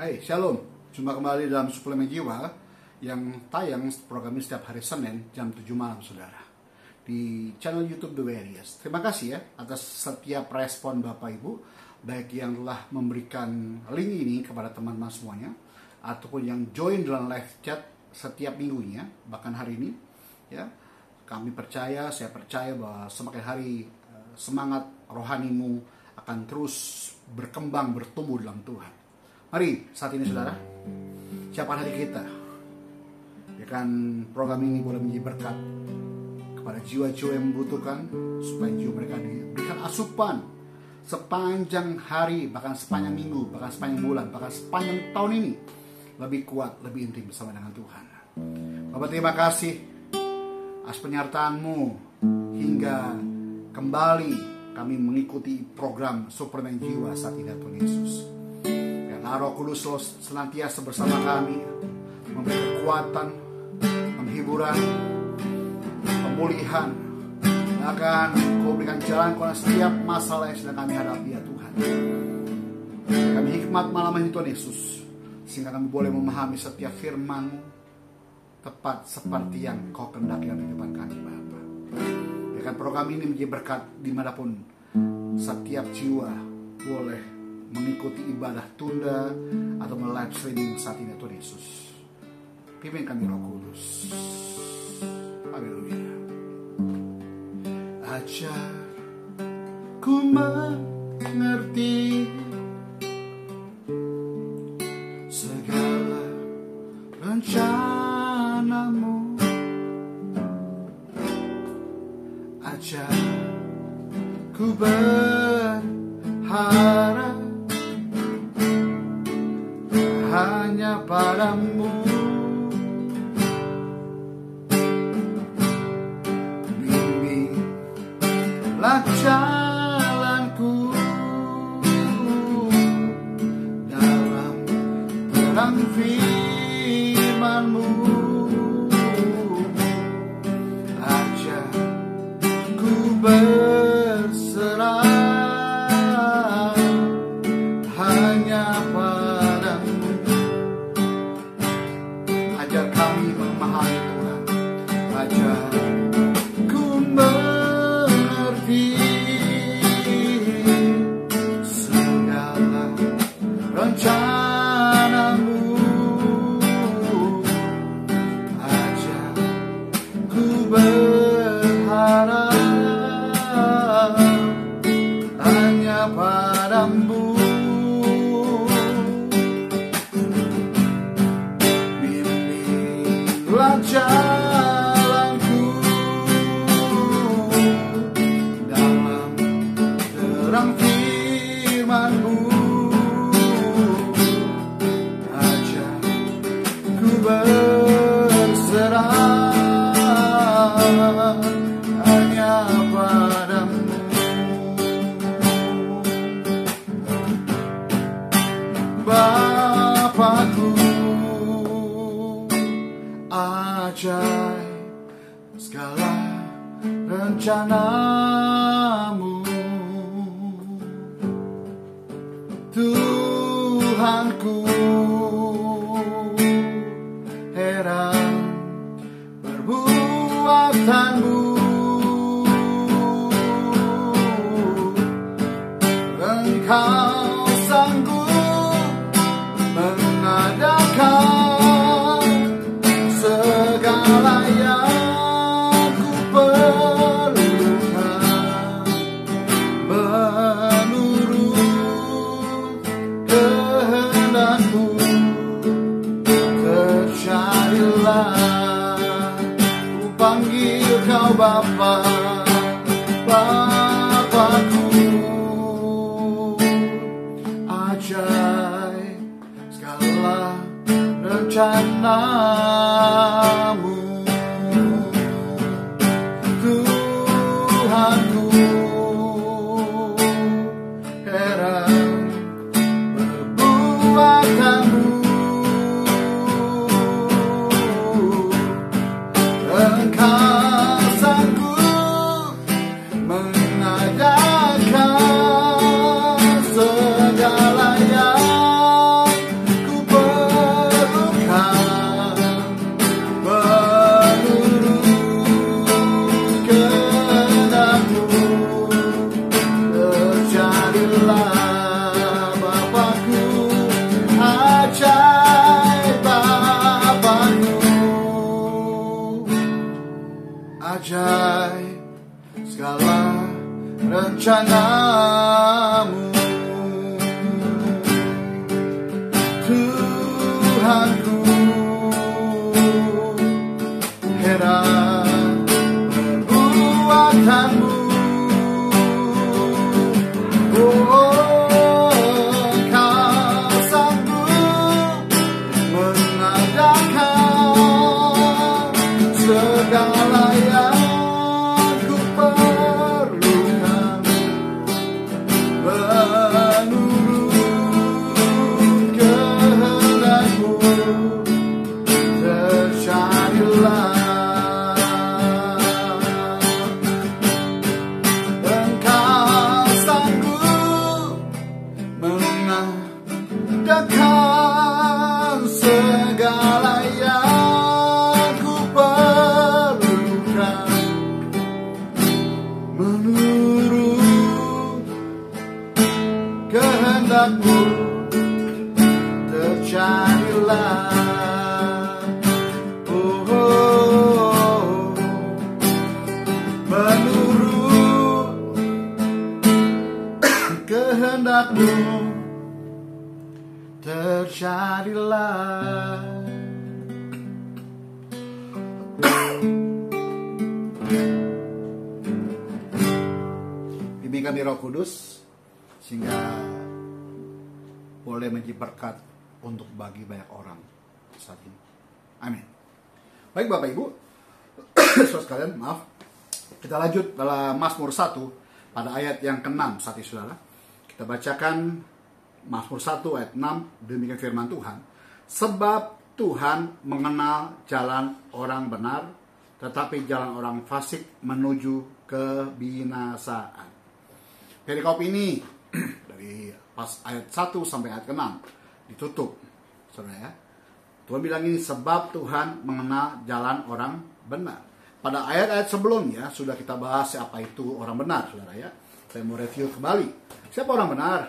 Hai, Shalom. Jumpa kembali dalam Suplemen Jiwa yang tayang program ini setiap hari Senin jam 7 malam, saudara, di channel YouTube The Warriors. Terima kasih ya atas setiap respon Bapak Ibu, baik yang telah memberikan link ini kepada teman-teman semuanya, ataupun yang join dalam live chat setiap minggunya, bahkan hari ini. Ya, saya percaya bahwa semakin hari semangat rohanimu akan terus berkembang, bertumbuh dalam Tuhan. Mari saat ini, saudara, siapkan hati kita. Biarkan program ini boleh menjadi berkat kepada jiwa-jiwa yang membutuhkan, supaya jiwa mereka diberikan asupan sepanjang hari, bahkan sepanjang minggu, bahkan sepanjang bulan, bahkan sepanjang tahun ini, lebih kuat, lebih intim bersama dengan Tuhan. Bapak, terima kasih atas penyertaan-Mu hingga kembali kami mengikuti program Suplemen Jiwa saat ini, Tuhan Yesus. Biarlah Roh Kudus senantiasa bersama kami, memberi kekuatan, penghiburan, pemulihan, akan Kau berikan jalan kepada setiap masalah yang sedang kami hadapi, ya Tuhan. Kami hikmat malam ini, Tuhan Yesus, sehingga kami boleh memahami setiap firman-Mu tepat seperti yang Kau kehendaki dalam kehidupan kami, Bapa. Biarkan program ini menjadi berkat dimanapun setiap jiwa boleh mengikuti ibadah tunda atau live streaming saat ini, Tuhan Yesus. Pimpin kami, Roh Kudus. Haleluya. Ajar ku mengerti segala rencana-Mu. Ajar ku berharap hanya padamu. Bimbinglah jalanku dalam terang firman-Mu. Ajar ku berserah hanya padamu. Ajar kami memahami, Tuhan. Ajar ku mengerti segala rencana-Mu. Ajar ku berharap hanya padamu. Bimbinglah jalanku dalam terang firman-Mu. Ajar ku berserah hanya padamu. Bapakku, ajaib segala rencana-Mu. Tuhanku, heran perbuatan-Mu. Engkau sanggup mengadakan segala yang ku perlukan menurut kehendak-Mu. Percayalah, ku panggil Kau Bapa, Bapakku. Ajaib segala rencana-Mu. Tuhanku, heran perbuatan-Mu. Engkau sanggup mengadakan segala yang ku ajaib segala rencanamu, Tuhanku. Heran perbuatanmu, oh, Kau sanggup mengadakan segala yang ku perlukan, menurut kehendakmu terjadilah. Engkau sanggup mengadakan segala yang ku perlukan, menurut kehendakmu terjadilah. Oh, oh, menurut kehendakmu terjadilah. Bimbing kami Roh Kudus sehingga boleh menjadi berkat untuk bagi banyak orang saat ini. Amin. Baik Bapak Ibu, saudara sekalian, maaf. Kita lanjut dalam Mazmur 1 pada ayat yang ke-6 saat ini, saudara. Kita bacakan Mazmur 1 ayat 6, demikian firman Tuhan. Sebab Tuhan mengenal jalan orang benar, tetapi jalan orang fasik menuju kebinasaan. Perikop ini dari pas ayat 1 sampai ayat ke-6 ditutup, saudara ya. Tuhan bilang ini, sebab Tuhan mengenal jalan orang benar. Pada ayat-ayat sebelumnya sudah kita bahas siapa itu orang benar, saudara ya. Saya mau review kembali. Siapa orang benar?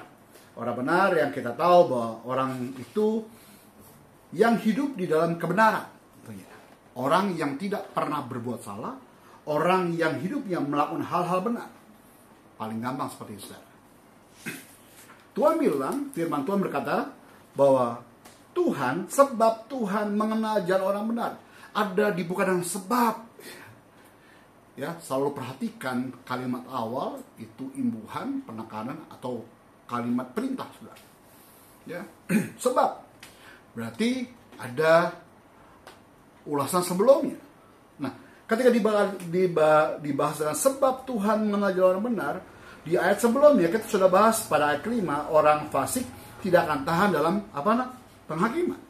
Orang benar yang kita tahu bahwa orang itu yang hidup di dalam kebenaran. Orang yang tidak pernah berbuat salah. Orang yang hidupnya melakukan hal-hal benar. Paling gampang seperti itu, saudara. Tuhan bilang, firman Tuhan berkata bahwa Tuhan, sebab Tuhan mengenal jalan orang benar. Ada di bukan sebab. Ya, selalu perhatikan kalimat awal itu imbuhan, penekanan atau kalimat perintah, saudara. Ya, sebab berarti ada ulasan sebelumnya. Nah, ketika dibahas dengan sebab Tuhan mengenal jalan orang benar, di ayat sebelumnya kita sudah bahas pada ayat 5, orang fasik tidak akan tahan dalam penghakiman.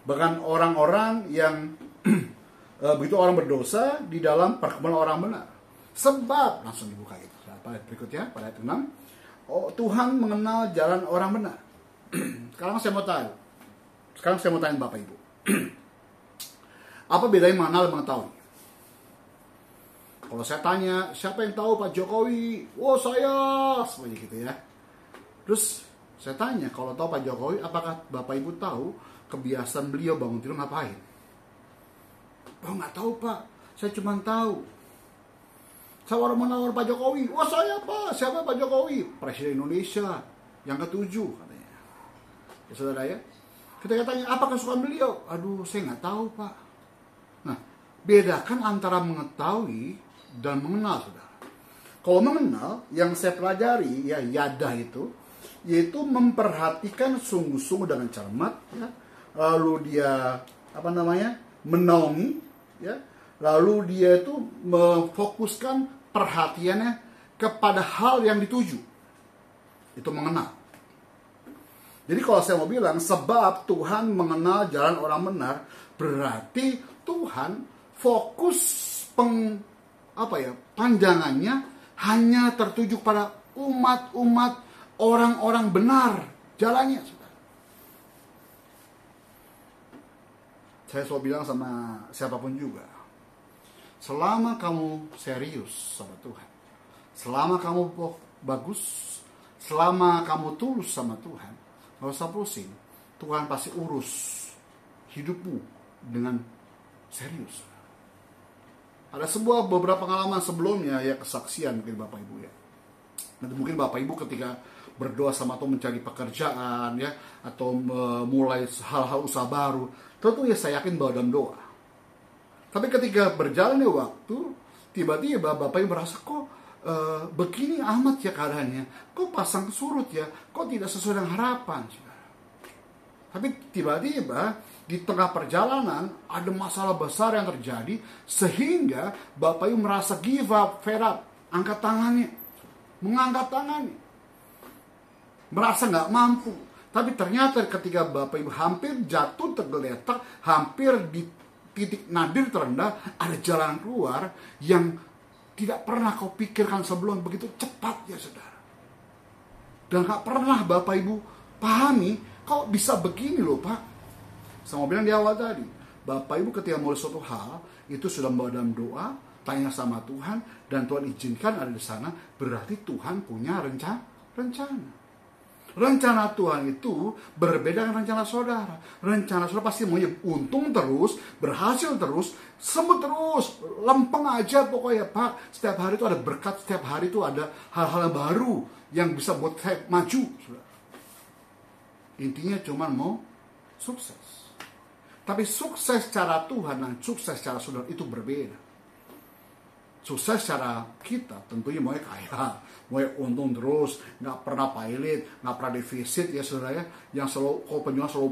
Bahkan orang-orang yang begitu orang berdosa di dalam perkebunan orang benar. Sebab langsung dibuka itu. Pada ayat berikutnya, pada ayat 6, oh, Tuhan mengenal jalan orang benar. Sekarang saya mau tanya Bapak Ibu. Apa bedanya mengenal dan mengetahui? Kalau saya tanya, siapa yang tahu Pak Jokowi? Oh, saya, seperti gitu ya. Terus saya tanya, kalau tahu Pak Jokowi, apakah Bapak Ibu tahu kebiasaan beliau bangun tidur ngapain? Oh, nggak tahu Pak, saya cuma tahu saya orang menawar Pak Jokowi. Wah, saya Pak, siapa Pak Jokowi? Presiden Indonesia yang ke-7 katanya. Ya saudara ya, kita tanya apakah kesukaan beliau? Aduh, saya nggak tahu Pak. Nah, bedakan antara mengetahui dan mengenal, saudara. Kalau mengenal, yang saya pelajari ya yadah itu, yaitu memperhatikan sungguh-sungguh dengan cermat, ya. Lalu dia menaungi, ya. Lalu dia itu memfokuskan perhatiannya kepada hal yang dituju. Itu mengenal. Jadi kalau saya mau bilang sebab Tuhan mengenal jalan orang benar, berarti Tuhan fokus pandangannya hanya tertuju pada umat-umat orang-orang benar jalannya. Saya selalu bilang sama siapapun juga, selama kamu serius sama Tuhan, selama kamu bagus, selama kamu tulus sama Tuhan, gak usah pusing. Tuhan pasti urus hidupmu dengan serius. Ada beberapa pengalaman sebelumnya ya, kesaksian mungkin Bapak Ibu ya. Nanti mungkin Bapak Ibu ketika berdoa sama Tuhan mencari pekerjaan ya, atau mulai hal-hal usaha baru, tentu ya saya yakin bahwa dalam doa. Tapi ketika berjalannya waktu, tiba-tiba Bapak Ibu merasa kok begini amat ya keadaannya, kok pasang surut ya, kok tidak sesuai dengan harapan. Tapi tiba-tiba di tengah perjalanan ada masalah besar yang terjadi, sehingga Bapak Ibu merasa give up, fed up, angkat tangannya, mengangkat tangannya, merasa nggak mampu. Tapi ternyata ketika Bapak Ibu hampir jatuh tergeletak, hampir di titik nadir terendah, ada jalan keluar yang tidak pernah kau pikirkan sebelum, begitu cepat ya saudara. Dan gak pernah Bapak Ibu pahami, kok bisa begini loh Pak. Saya mau bilang di awal tadi, Bapak Ibu ketika mulai suatu hal, itu sudah membawa dalam doa, tanya sama Tuhan, dan Tuhan izinkan ada di sana, berarti Tuhan punya rencana. Rencana Tuhan itu berbeda dengan rencana saudara. Rencana saudara pasti maunya untung terus, berhasil terus, sembuh terus, lempeng aja pokoknya Pak. Setiap hari itu ada berkat, setiap hari itu ada hal-hal yang baru yang bisa buat saya maju. Intinya cuma mau sukses. Tapi sukses secara Tuhan dan sukses secara saudara itu berbeda. Sukses secara kita tentunya mau kaya, mau untung terus, nggak pernah pailit, nggak pernah defisit ya saudara ya, yang selalu kalau penjualan selalu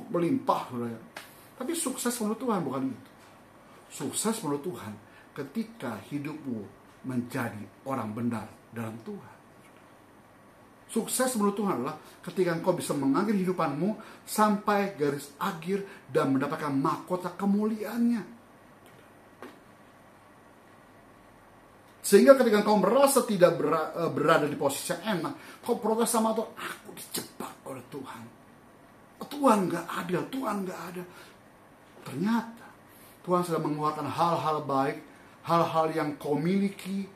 melimpah saudara ya. Tapi sukses menurut Tuhan bukan itu. Sukses menurut Tuhan ketika hidupmu menjadi orang benar dalam Tuhan. Sukses menurut Tuhan adalah ketika engkau bisa mengakhiri hidupanmu sampai garis akhir dan mendapatkan mahkota kemuliaannya. Sehingga ketika engkau merasa tidak berada di posisi yang enak, kau protes sama Tuhan, aku dijebak oleh Tuhan. Tuhan gak adil, Tuhan gak ada. Ternyata Tuhan sudah mengeluarkan hal-hal baik, hal-hal yang kau miliki,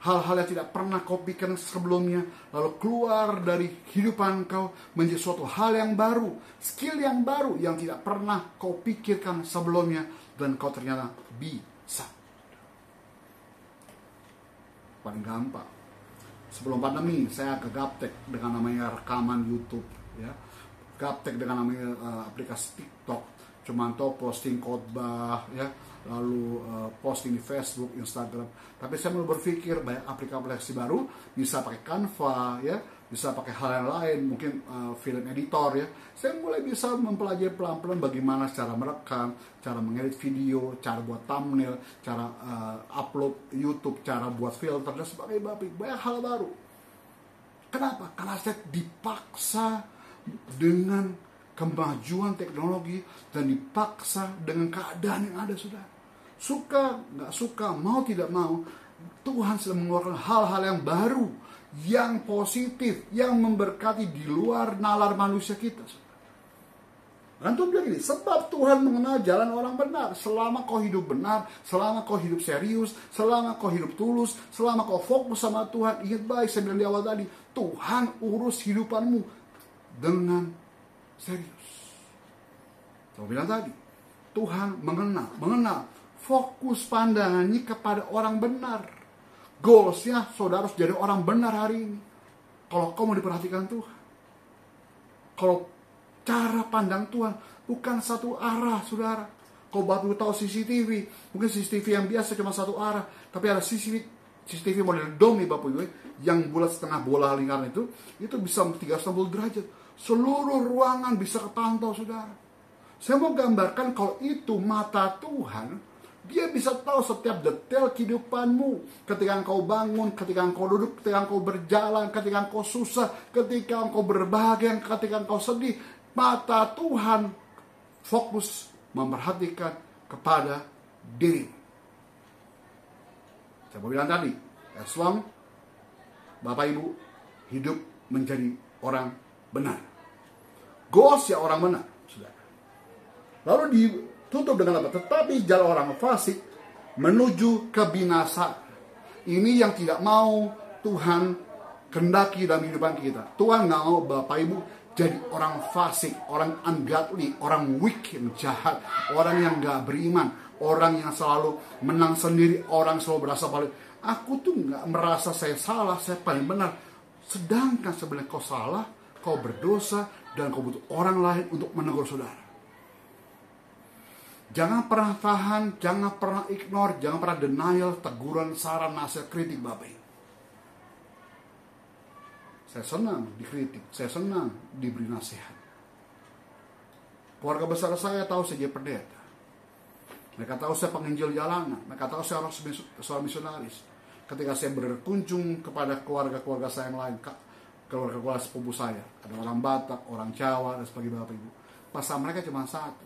hal-hal yang tidak pernah kau pikirkan sebelumnya, lalu keluar dari kehidupan kau menjadi suatu hal yang baru, skill yang baru yang tidak pernah kau pikirkan sebelumnya, dan kau ternyata bisa. Paling gampang, sebelum pandemi saya ke Gaptek dengan namanya rekaman YouTube ya, Gaptek dengan namanya aplikasi TikTok, cuman tuh posting khotbah ya, lalu posting di Facebook, Instagram. Tapi saya mulai berpikir banyak aplikasi baru, bisa pakai Canva ya, bisa pakai hal yang lain, mungkin film editor ya. Saya mulai bisa mempelajari pelan-pelan bagaimana cara merekam, cara mengedit video, cara buat thumbnail, cara upload YouTube, cara buat filter dan sebagainya. Banyak hal baru. Kenapa? Karena saya dipaksa dengan kemajuan teknologi dan dipaksa dengan keadaan yang ada, saudara. Suka, nggak suka, mau tidak mau, Tuhan sedang mengeluarkan hal-hal yang baru, yang positif, yang memberkati di luar nalar manusia kita. Dan Tuhan bilang gini, sebab Tuhan mengenal jalan orang benar. Selama kau hidup benar, selama kau hidup serius, selama kau hidup tulus, selama kau fokus sama Tuhan, ingat baik, saya bilang di awal tadi, Tuhan urus hidupanmu dengan serius. Saya bilang tadi, Tuhan mengenal, fokus pandangannya kepada orang benar. Goalsnya saudara harus jadi orang benar hari ini. Kalau kau mau diperhatikan Tuhan, kalau cara pandang Tuhan bukan satu arah, saudara. Kau baru tahu CCTV, mungkin CCTV yang biasa cuma satu arah, tapi ada CCTV model dome Bapak Ibu, yang bulat setengah bola lingkaran itu bisa 360 derajat. Seluruh ruangan bisa kepantau, saudara. Saya mau gambarkan kalau itu mata Tuhan, dia bisa tahu setiap detail kehidupanmu. Ketika engkau bangun, ketika engkau duduk, ketika engkau berjalan, ketika engkau susah, ketika engkau berbahagia, ketika engkau sedih. Mata Tuhan fokus memperhatikan kepada diri. Saya mau bilang tadi, as long Bapak Ibu hidup menjadi orang benar. Goals ya orang benar. Lalu ditutup dengan apa? Tetapi jalan orang fasik menuju kebinasaan. Ini yang tidak mau Tuhan kendaki dalam kehidupan kita. Tuhan nggak mau Bapak Ibu jadi orang fasik, orang ungodly, orang weak yang jahat, orang yang nggak beriman, orang yang selalu menang sendiri, orang selalu berasa paling. Aku tuh nggak merasa saya salah, saya paling benar. Sedangkan sebenarnya kau salah, kau berdosa, dan kau butuh orang lain untuk menegur saudara. Jangan pernah tahan, jangan pernah ignore, jangan pernah denial, teguran, saran, nasihat, kritik Bapak Ibu. Saya senang dikritik, saya senang diberi nasihat. Keluarga besar saya tahu saya jadi pendeta. Mereka tahu saya penginjil jalanan, mereka tahu saya seorang misionaris. Ketika saya berkunjung kepada keluarga-keluarga saya yang lain, keluarga-keluarga sepupu saya, ada orang Batak, orang Jawa, dan sebagainya Bapak Ibu. Pesan mereka cuma satu.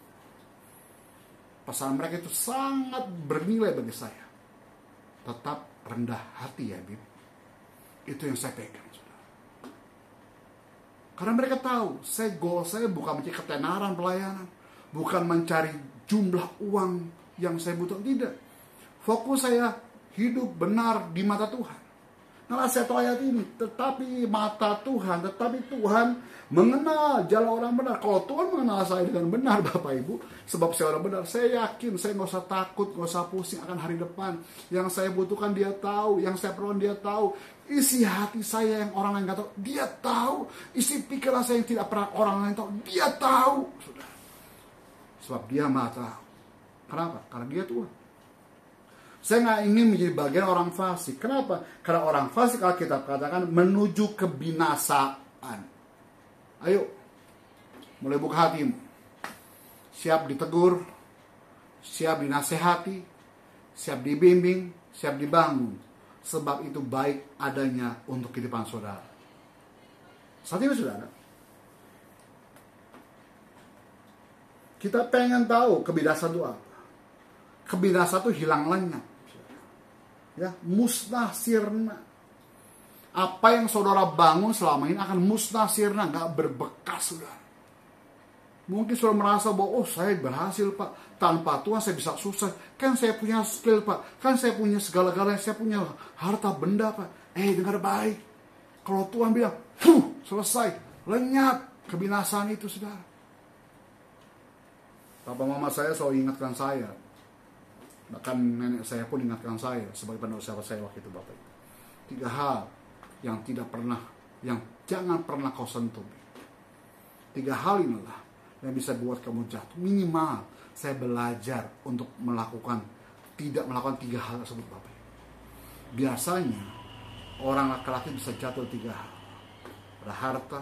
Pesan mereka itu sangat bernilai bagi saya. Tetap rendah hati ya, Bib. Itu yang saya pegang, saudara. Karena mereka tahu, goal saya bukan mencari ketenaran pelayanan, bukan mencari jumlah uang yang saya butuh, tidak. Fokus saya hidup benar di mata Tuhan. Nah, saya tahu ayat ini, tetapi Tuhan mengenal jalan orang benar. Kalau Tuhan mengenal saya dengan benar, Bapak Ibu, sebab saya orang benar, saya yakin saya nggak usah takut, nggak usah pusing akan hari depan. Yang saya butuhkan dia tahu, yang saya perlukan dia tahu. Isi hati saya yang orang lain nggak tahu, dia tahu. Isi pikiran saya yang tidak pernah orang lain tahu, dia tahu. Saudara. Sebab dia Maha tahu. Kenapa? Karena dia Tuhan. Saya nggak ingin menjadi bagian orang fasik. Kenapa? Karena orang fasik Alkitab katakan menuju kebinasaan. Ayo, mulai buka hatimu. Siap ditegur, siap dinasehati, siap dibimbing, siap dibangun. Sebab itu baik adanya untuk kehidupan saudara. Saat ini saudara, kita pengen tahu kebinasaan itu apa. Kebinasaan itu hilang lenyap. Ya, musnah sirna. Apa yang saudara bangun selama ini akan musnah sirna, gak berbekas, saudara. Mungkin saudara merasa bahwa, saya berhasil Pak, tanpa Tuhan saya bisa sukses. Kan saya punya skill Pak, kan saya punya segala-galanya, saya punya harta benda Pak. Dengar baik. Kalau Tuhan bilang, selesai, lenyap kebinasaan itu, saudara. Papa mama saya selalu ingatkan saya. Bahkan nenek saya pun ingatkan saya sebagai penasehat saya waktu itu, Bapak. 3 hal yang jangan pernah kau sentuh. 3 hal inilah yang bisa buat kamu jatuh. Minimal saya belajar untuk tidak melakukan 3 hal tersebut, Bapak. Biasanya orang laki-laki bisa jatuh 3 hal. Ada harta,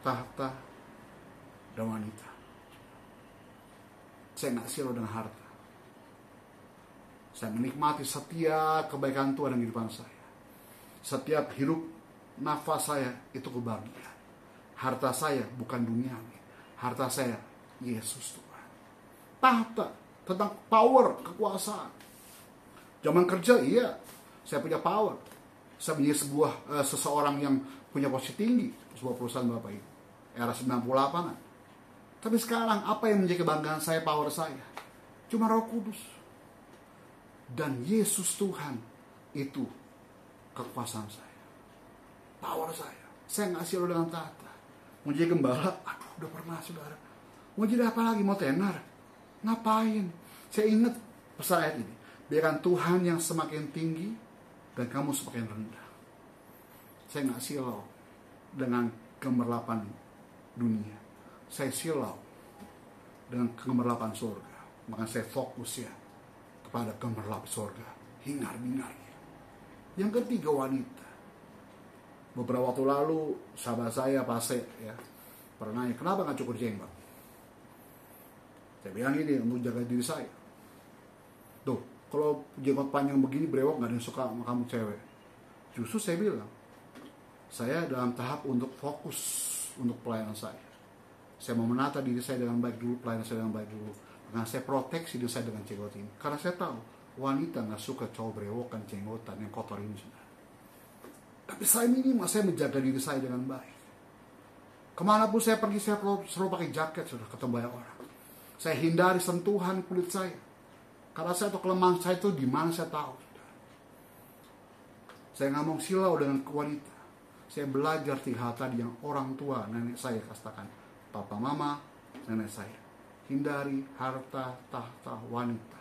tahta, dan wanita. Saya nggak silau dengan harta. Saya menikmati setiap kebaikan Tuhan yang di depan saya. Setiap hirup nafas saya itu kebahagiaan. Harta saya bukan duniawi. Harta saya Yesus Tuhan. Tahta tentang power, kekuasaan. Zaman kerja iya, saya punya power. Saya menjadi seseorang yang punya posisi tinggi sebuah perusahaan Bapak Ibu. Era 98-an. Tapi sekarang apa yang menjadi kebanggaan saya, power saya? Cuma Roh Kudus. Dan Yesus Tuhan itu kekuasaan saya, power saya. Saya nggak silau dengan tahta. Mau jadi gembala, udah pernah saudara. Mau jadi apa lagi? Mau tenar? Ngapain? Saya ingat pesan ayat ini. Biarkan Tuhan yang semakin tinggi dan kamu semakin rendah. Saya nggak silau dengan gemerlapan dunia. Saya silau dengan gemerlapan surga. Maka saya fokus ya pada gemerlap surga, hingar-bingarnya. Yang ketiga, wanita. Beberapa waktu lalu sahabat saya Pase ya pernah nanya, kenapa gak cukur jenggot? Saya bilang ini untuk jaga diri saya. Tuh, kalau jenggot panjang begini brewok gak ada yang suka sama kamu cewek. Justru saya bilang, saya dalam tahap untuk fokus untuk pelayanan saya. Saya mau menata diri saya dengan baik dulu, pelayanan saya dengan baik dulu. Nah, saya proteksi diri saya dengan jenggot ini. Karena saya tahu, wanita gak suka cowok brewokan, jenggotan yang kotor ini. Tapi saya minimal, saya menjaga diri saya dengan baik. Kemanapun saya pergi, saya selalu pakai jaket, sudah ketemu banyak orang. Saya hindari sentuhan kulit saya. Karena saya tahu kelemahan saya itu di mana saya tahu. Saya nggak mau silau dengan wanita. Saya belajar 3 hal tadi yang orang tua, nenek saya katakan. Papa, mama, nenek saya. Hindari harta, tahta, wanita.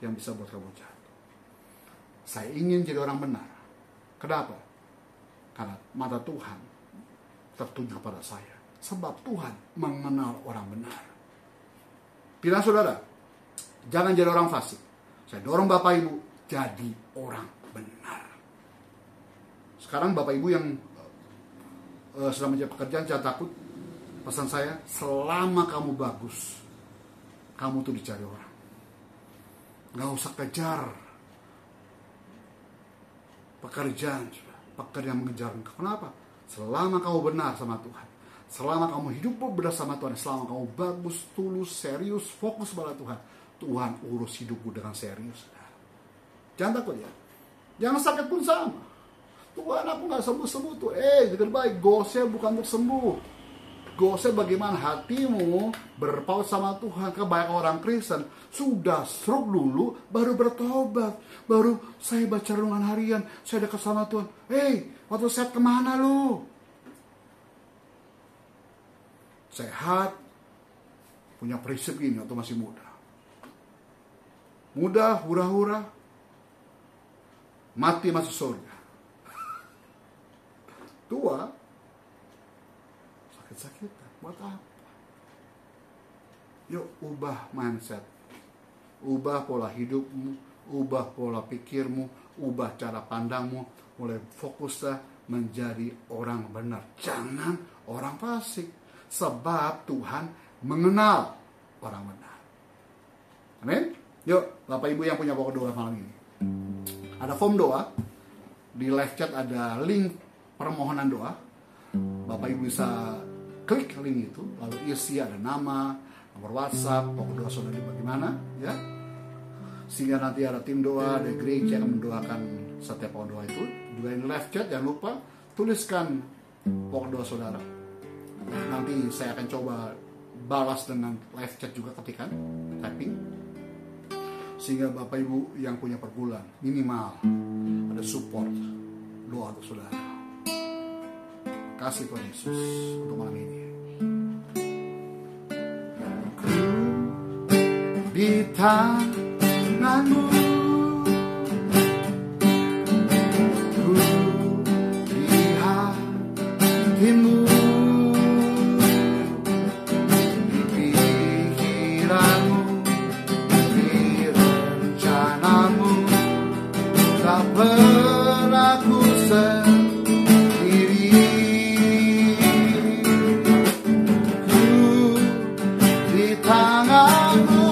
yang bisa buat kamu jatuh. Saya ingin jadi orang benar. Kenapa? Karena mata Tuhan tertuju kepada saya. Sebab Tuhan mengenal orang benar. Pilihan saudara, jangan jadi orang fasik. Saya dorong Bapak Ibu jadi orang benar. Sekarang Bapak Ibu yang sedang mencari pekerjaan, jangan takut. Pesan saya, selama kamu bagus, kamu tuh dicari orang. Gak usah kejar pekerjaan mengejar engkau. Kenapa? Selama kamu benar sama Tuhan, selama kamu hidup benar sama Tuhan, selama kamu bagus, tulus, serius, fokus pada Tuhan, Tuhan urus hidupmu dengan serius. Jangan takut ya. Jangan sakit pun sama. Tuhan, aku gak sembuh-sembuh tuh. Dengan baik, gosnya bukan untuk sembuh. Gosnya bagaimana hatimu berpaut sama Tuhan. Kebanyakan orang Kristen sudah stroke dulu, baru bertobat. Baru saya baca renungan harian, saya dekat sama Tuhan. Waktu sehat kemana lu? Sehat, punya prinsip gini waktu masih muda. Muda, hura-hura, mati masuk surga. Tua, sakit-sakitan, buat apa? Yuk ubah mindset, ubah pola hidupmu, ubah pola pikirmu, ubah cara pandangmu, mulai fokuslah menjadi orang benar. Jangan orang fasik, sebab Tuhan mengenal orang benar. Amin. Yuk Bapak Ibu yang punya pokok doa malam ini, ada form doa di live chat, ada link permohonan doa. Bapak Ibu bisa klik link itu, lalu isi ada nama, nomor WhatsApp, pokok doa saudara di bagaimana, ya. Sehingga nanti ada tim doa dari gereja yang mendoakan setiap pokok doa itu. Juga di live chat jangan lupa tuliskan pokok doa saudara. Nanti saya akan coba balas dengan live chat juga, ketikan, typing. Sehingga Bapak Ibu yang punya pergumulan minimal ada support doa untuk saudara. Kasih Tuhan Yesus untuk malam ini. Ku di tanganmu, ku di hatimu, di pikiranmu, di rencanamu, tak pernah ku di tanganmu,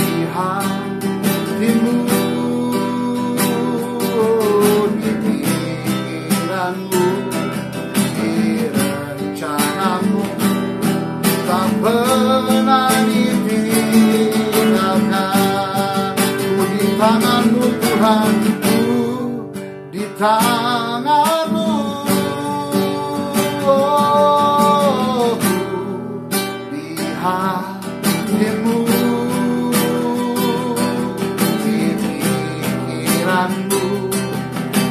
di hatimu, di pikiranmu,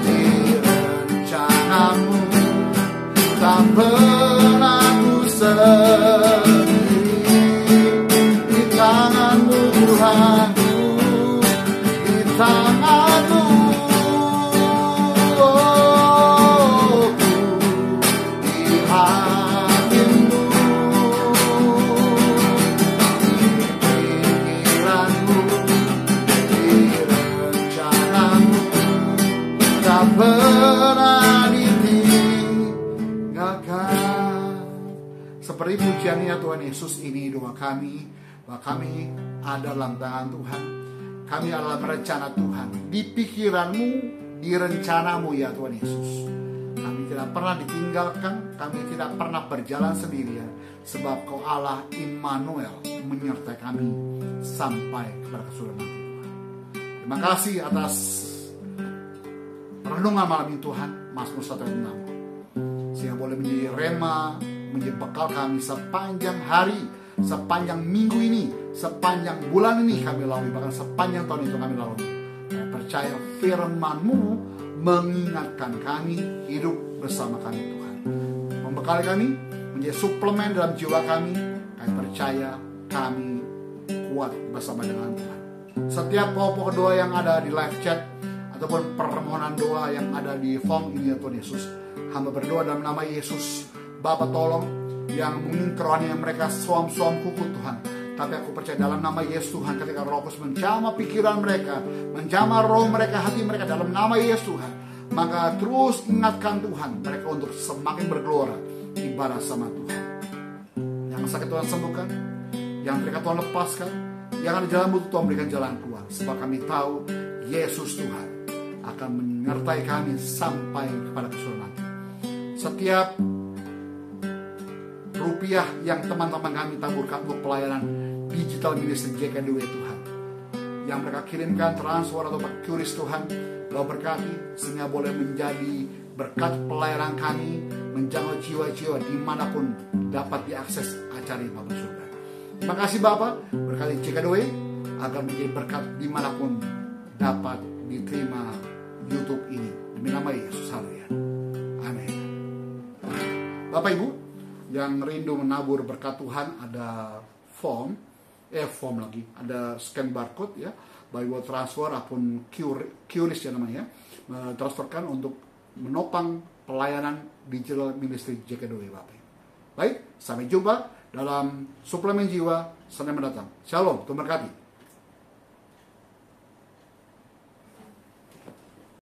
di rencanamu, tak pernah ku sendiri. Di tanganmu Tuhan, di tanganmu, pernah ditinggalkan. Seperti pujiannya Tuhan Yesus, ini doa kami, bahwa kami ada dalam tangan Tuhan. Kami adalah rencana Tuhan. Di pikiranmu, di rencanamu ya Tuhan Yesus. Kami tidak pernah ditinggalkan, kami tidak pernah berjalan sendirian. Sebab Kau Allah Immanuel menyertai kami sampai kepada kesudahan nanti Tuhan. Terima kasih atas renungan malam ini Tuhan, Mazmur 106, sehingga boleh menjadi rema, menjadi bekal kami sepanjang hari, sepanjang minggu ini, sepanjang bulan ini kami lalui, bahkan sepanjang tahun itu kami lalui. Kami percaya firman-Mu mengingatkan kami hidup bersama kami Tuhan, membekali kami, menjadi suplemen dalam jiwa kami, Kami percaya kami kuat bersama dengan Tuhan. Setiap pokok doa yang ada di live chat ataupun permohonan doa yang ada di form ini ya Tuhan Yesus, hamba berdoa dalam nama Yesus. Bapa tolong yang mungkin kerohanian mereka suam-suam kuku Tuhan, tapi aku percaya dalam nama Yesus Tuhan, ketika Roh Kudus menjamah pikiran mereka, menjamah roh mereka, hati mereka dalam nama Yesus Tuhan, maka terus ingatkan Tuhan mereka untuk semakin bergelora ibadah sama Tuhan. Yang sakit Tuhan sembuhkan, yang mereka Tuhan lepaskan, yang ada jalan buntu Tuhan berikan jalan keluar. Sebab kami tahu Yesus Tuhan akan menyertai kami sampai kepada kesudahan nanti. Setiap rupiah yang teman-teman kami taburkan untuk pelayanan digital ministry JKDW Tuhan, yang mereka kirimkan transfer atau QRIS Tuhan, Kau berkati sehingga boleh menjadi berkat pelayanan kami, menjangkau jiwa-jiwa dimanapun dapat diakses acara Bapak Surga. Terima kasih Bapak, berkati JKDW agar menjadi berkat dimanapun dapat diterima YouTube ini. Demi nama Yesus, haleluya. Amin. Bapak Ibu yang rindu menabur berkat Tuhan, ada form lagi, ada scan barcode ya, by wire transfer ataupun QRIS ya namanya, transferkan untuk menopang pelayanan digital ministry JKDW Bapak. Baik, sampai jumpa dalam suplemen jiwa Senin mendatang. Shalom, Tuhan berkati.